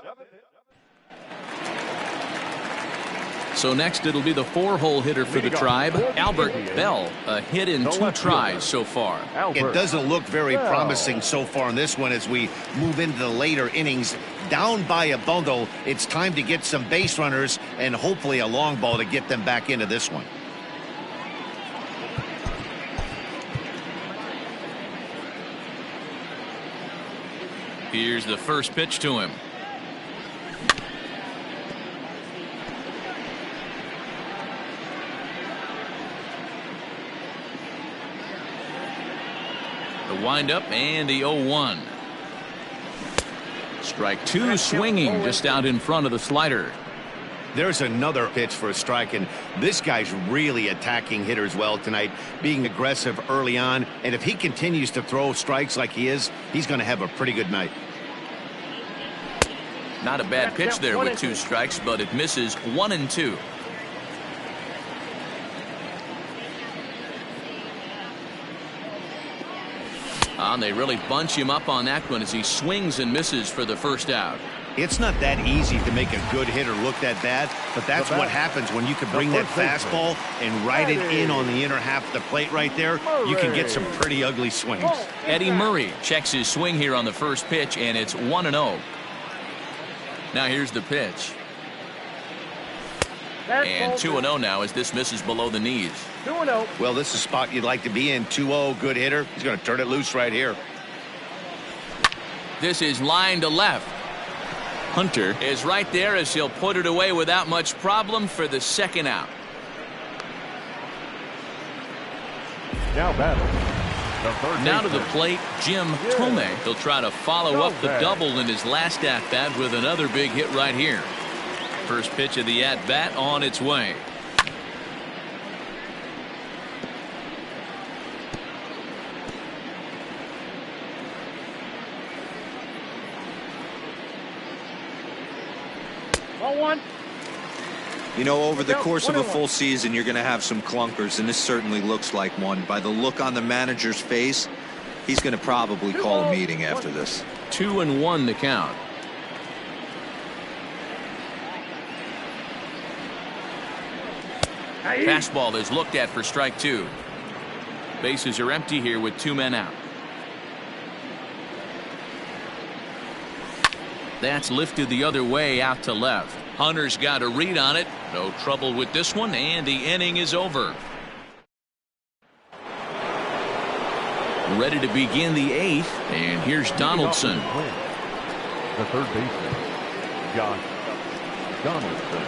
So next it'll be the 4-hole hitter for the Tribe, Albert Bell. A hit in 2 tries so far. It doesn't look very promising so far in this one as we move into the later innings. Down by a bundle, it's time to get some base runners and hopefully a long ball to get them back into this one. Here's the first pitch to him. The windup and the 0-1. Strike 2 swinging just out in front of the slider. There's another pitch for a strike, and this guy's really attacking hitters well tonight, being aggressive early on, and if he continues to throw strikes like he is, he's going to have a pretty good night. Not a bad pitch there with 2 strikes, but it misses. 1-2. And they really bunch him up on that one as he swings and misses for the first out. It's not that easy to make a good hitter look that bad, but that's what happens when you can bring that fastball and ride it in on the inner half of the plate right there. You can get some pretty ugly swings. Eddie Murray checks his swing here on the first pitch, and it's 1-0. Now here's the pitch. And 2-0 now as this misses below the knees. 2-0. Well, this is a spot you'd like to be in. 2-0, good hitter. He's going to turn it loose right here. This is line to left. Hunter is right there as he'll put it away without much problem for the 2nd out. Now battle. Now to the plate, Jim Thome. He'll try to follow up the double in his last at-bat with another big hit right here. First pitch of the at-bat on its way. You know, over the course of a full season, you're going to have some clunkers, and this certainly looks like one. By the look on the manager's face, he's going to probably call a meeting after this. 2-1 the count. Fastball is looked at for strike 2. Bases are empty here with 2 men out. That's lifted the other way out to left. Hunter's got a read on it. No trouble with this one, and the inning is over. Ready to begin the 8th, and here's Donaldson. The third baseman, Josh Donaldson.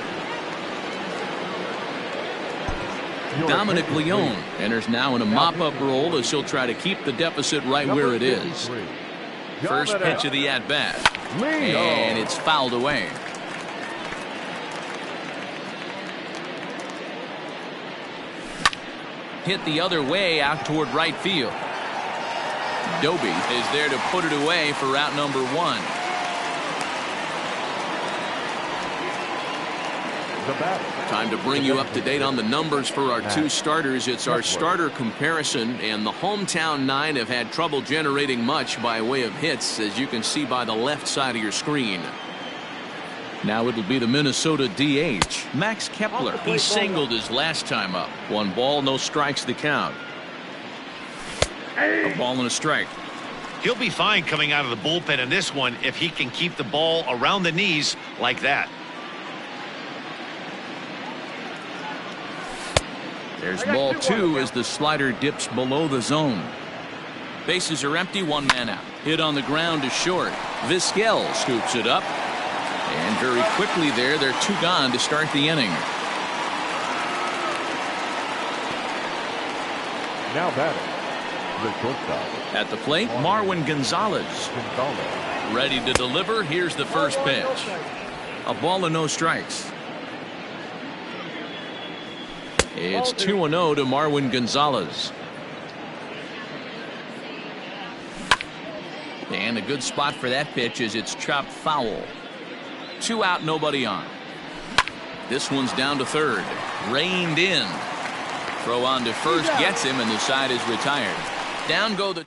Dominic Leone enters now in a mop-up role as he'll try to keep the deficit right where it is. First pitch of the at-bat, and it's fouled away. Hit the other way out toward right field. Doby is there to put it away for out number 1. Time to bring you up to date on the numbers for our 2 starters. It's our starter comparison, and the hometown 9 have had trouble generating much by way of hits, as you can see by the left side of your screen. Now it'll be the Minnesota DH, Max Kepler. He singled his last time up. 1 ball, no strikes the count. A ball and a strike. He'll be fine coming out of the bullpen in this one if he can keep the ball around the knees like that. There's ball 2 as the slider dips below the zone. Bases are empty, 1 man out. Hit on the ground to short. Vizquel scoops it up. And very quickly there, they're 2 gone to start the inning. Now batting, the shortstop. At the plate, Marwin Gonzalez. Ready to deliver. Here's the first pitch. A ball and no strikes. It's 2-0 to Marwin Gonzalez. And a good spot for that pitch is it's chopped foul. 2 out, nobody on. This one's down to third. Reined in. Throw on to first gets him, and the side is retired. Down go the...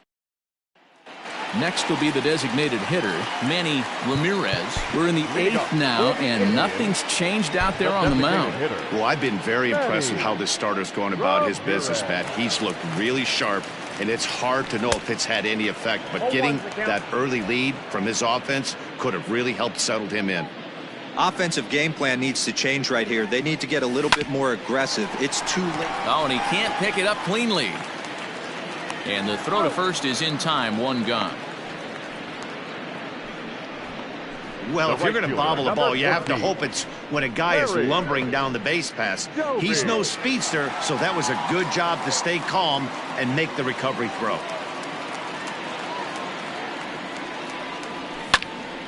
Next will be the designated hitter, Manny Ramirez. We're in the 8th now, and nothing's changed out there on the mound. Well, I've been very impressed with how this starter's going about his business, Matt. He's looked really sharp, and it's hard to know if it's had any effect, but getting that early lead from his offense could have really helped settle him in. Offensive game plan needs to change right here. They need to get a little bit more aggressive. It's too late. Oh, and he can't pick it up cleanly. And the throw to first is in time, 1 gone. Well, if you're going to bobble the ball, you have to hope it's when a guy is lumbering down the base pass. He's no speedster, so that was a good job to stay calm and make the recovery throw.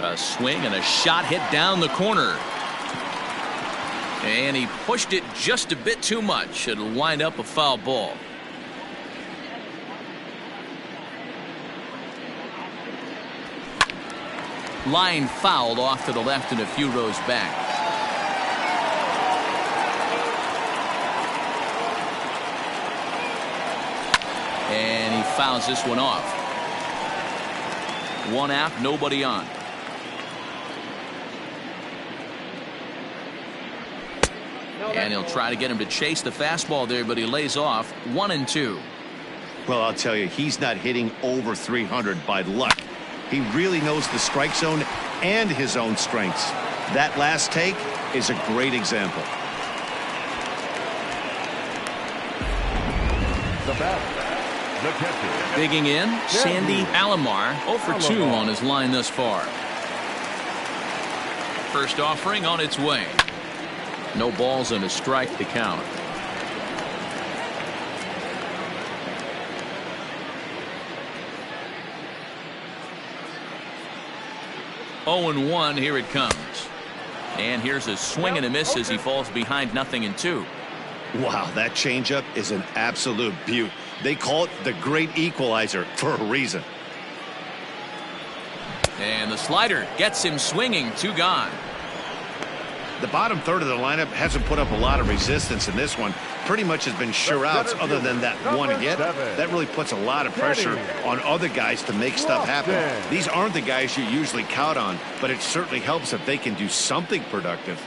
A swing and a shot hit down the corner. And he pushed it just a bit too much. It'll wind up a foul ball. Line fouled off to the left and a few rows back. And he fouls this one off. 1 out, nobody on. And he'll try to get him to chase the fastball there, but he lays off. 1-2. Well, I'll tell you, he's not hitting over 300 by luck. He really knows the strike zone and his own strengths. That last take is a great example. The bat, the catcher. Digging in, Sandy Alomar, 0 for 2 on his line thus far. First offering on its way. No balls and a strike to count. Oh and 1, here it comes. And here's a swing and a miss as he falls behind 0-2. Wow, that changeup is an absolute beaut. They call it the great equalizer for a reason. And the slider gets him swinging. 2 gone. The bottom third of the lineup hasn't put up a lot of resistance in this one. Pretty much has been sure outs other than that one hit. That really puts a lot of pressure on other guys to make stuff happen. These aren't the guys you usually count on, but it certainly helps if they can do something productive.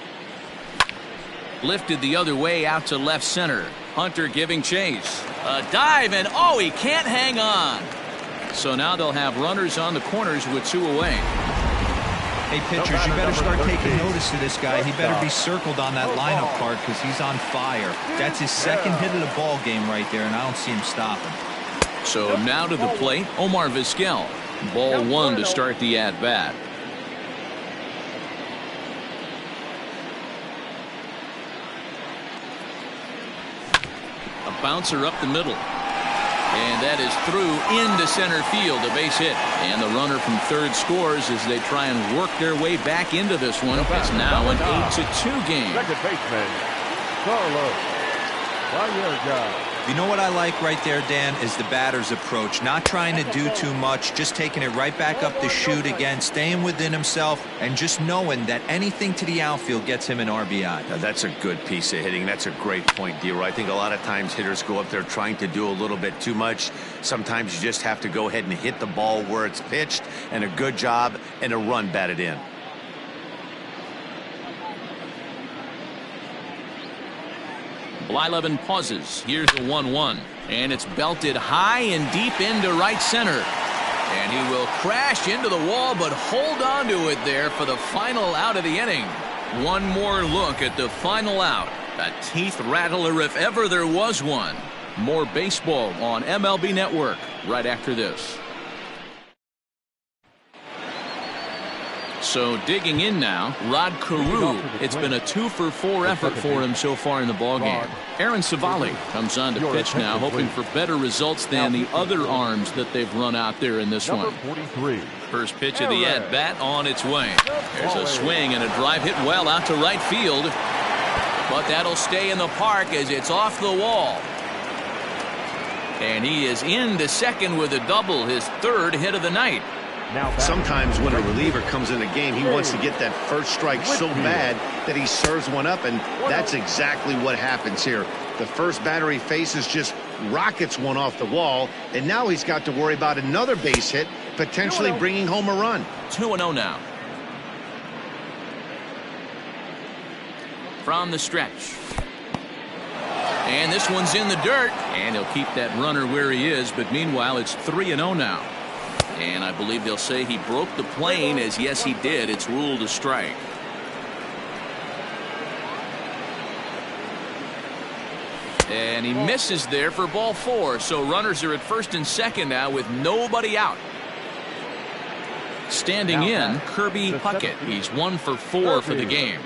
Lifted the other way out to left center. Hunter giving chase. A dive, and oh, he can't hang on. So now they'll have runners on the corners with 2 away. Hey, pitchers, you better start taking notice of this guy. He better be circled on that lineup card because he's on fire. That's his second hit of the ball game right there, and I don't see him stopping. So now to the plate, Omar Vizquel. Ball 1 to start the at-bat. A bouncer up the middle. And that is through into center field, a base hit. And the runner from third scores as they try and work their way back into this one. It's now an 8-2 game. Second baseman, Carlos Vallarga. You know what I like right there, Dan, is the batter's approach. Not trying to do too much, just taking it right back up the chute again, staying within himself, and just knowing that anything to the outfield gets him an RBI. Now, that's a good piece of hitting. That's a great point, D-Roy. I think a lot of times hitters go up there trying to do a little bit too much. Sometimes you just have to go ahead and hit the ball where it's pitched, and a good job and a run batted in. Blyleven pauses. Here's a 1-1. And it's belted high and deep into right center. And he will crash into the wall, but hold on to it there for the final out of the inning. One more look at the final out. A teeth rattler if ever there was one. More baseball on MLB Network right after this. So digging in now, Rod Carew. It's been a 2-for-4 effort for him so far in the ballgame. Aaron Savali comes on to pitch now, hoping for better results than the other arms that they've run out there in this one. First pitch of the at-bat on its way. There's a swing and a drive hit well out to right field. But that'll stay in the park as it's off the wall. And he is into second with a double, his third hit of the night. Sometimes when a reliever comes in a game, he wants to get that first strike so bad that he serves one up, and that's exactly what happens here. The first batter he faces just rockets one off the wall, and now he's got to worry about another base hit, potentially bringing home a run. 2-0 now. From the stretch. And this one's in the dirt, and he'll keep that runner where he is, but meanwhile it's 3-0 now. And I believe they'll say he broke the plane, as yes he did. It's ruled a strike. And he misses there for ball 4. So runners are at first and second now with nobody out. Standing in, Kirby Puckett. He's 1 for 4 for the game.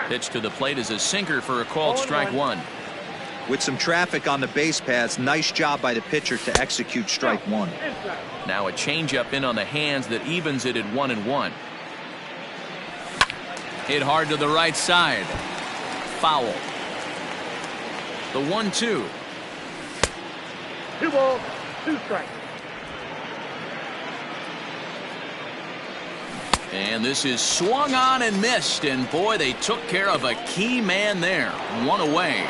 Pitch to the plate is a sinker for a called strike 1. With some traffic on the base paths, nice job by the pitcher to execute strike 1. Now a changeup in on the hands that evens it at 1-1. Hit hard to the right side. Foul. The 1-2. 2 balls, 2 strikes. And this is swung on and missed, and boy, they took care of a key man there. 1 away.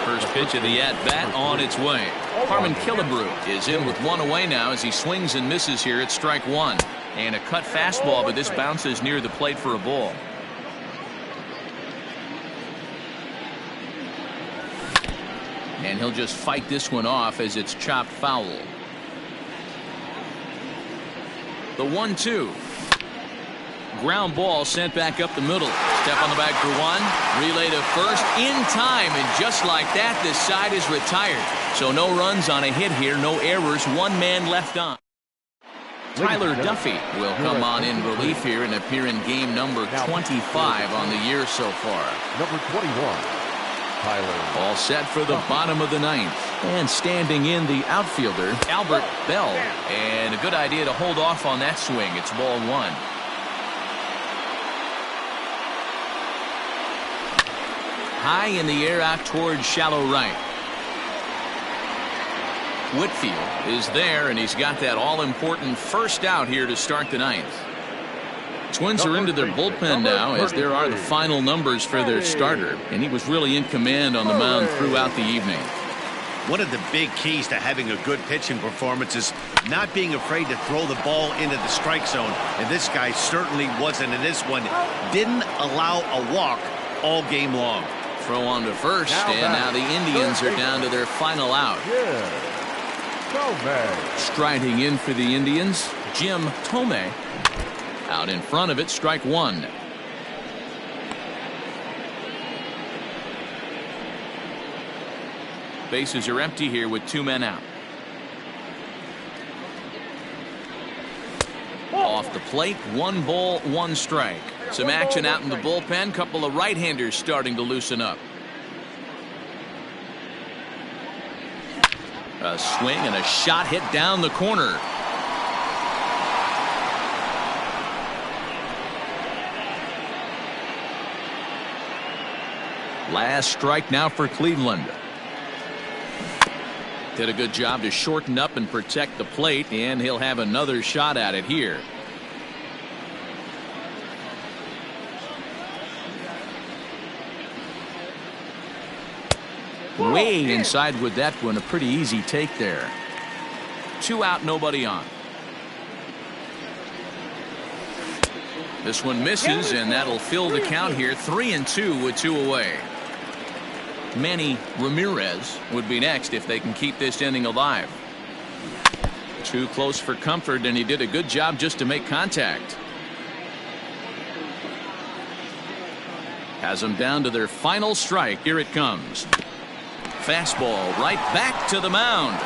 First pitch of the at-bat on its way. Harmon Killebrew is in with 1 away now as he swings and misses here at strike 1. And a cut fastball, but this bounces near the plate for a ball. And he'll just fight this one off as it's chopped foul. The 1-2. Ground ball sent back up the middle. Step on the bag for 1. Relay to first in time, and just like that, this side is retired. So no runs on a hit here, no errors, 1 man left on. Tyler Duffy will come on in relief here and appear in game number 25 on the year so far. Number 21, Tyler. All set for the bottom of the 9th. And standing in the outfielder, Albert Bell. And a good idea to hold off on that swing. It's ball 1. High in the air out towards shallow right. Whitfield is there, and he's got that all-important first out here to start the 9th. Twins are into their bullpen now, as there are the final numbers for their starter, and he was really in command on the mound throughout the evening. One of the big keys to having a good pitching performance is not being afraid to throw the ball into the strike zone, and this guy certainly wasn't in this one. Didn't allow a walk all game long. Throw on to first, and now the Indians are down to their final out. Striding in for the Indians, Jim Thome. Out in front of it, strike one. Bases are empty here with 2 men out. Off the plate, 1 ball, 1 strike. Some action out in the bullpen. Couple of right-handers starting to loosen up. A swing and a shot hit down the corner. Last strike now for Cleveland. Did a good job to shorten up and protect the plate, and he'll have another shot at it here. Way inside with that one. A pretty easy take there. 2 out, nobody on. This one misses, and that'll fill the count here. 3-2 with 2 away. Manny Ramirez would be next if they can keep this inning alive. Too close for comfort, and he did a good job just to make contact. Has them down to their final strike. Here it comes. Fastball right back to the mound.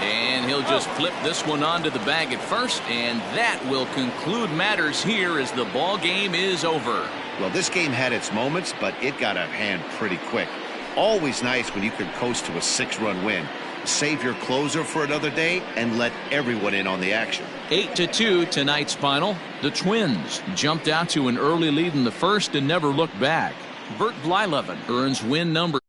And he'll just flip this one onto the bag at first, and that will conclude matters here as the ball game is over. Well, this game had its moments, but it got out of hand pretty quick. Always nice when you can coast to a 6-run win. Save your closer for another day and let everyone in on the action. 8-2 tonight's final. The Twins jumped out to an early lead in the first and never looked back. Bert Blyleven earns win number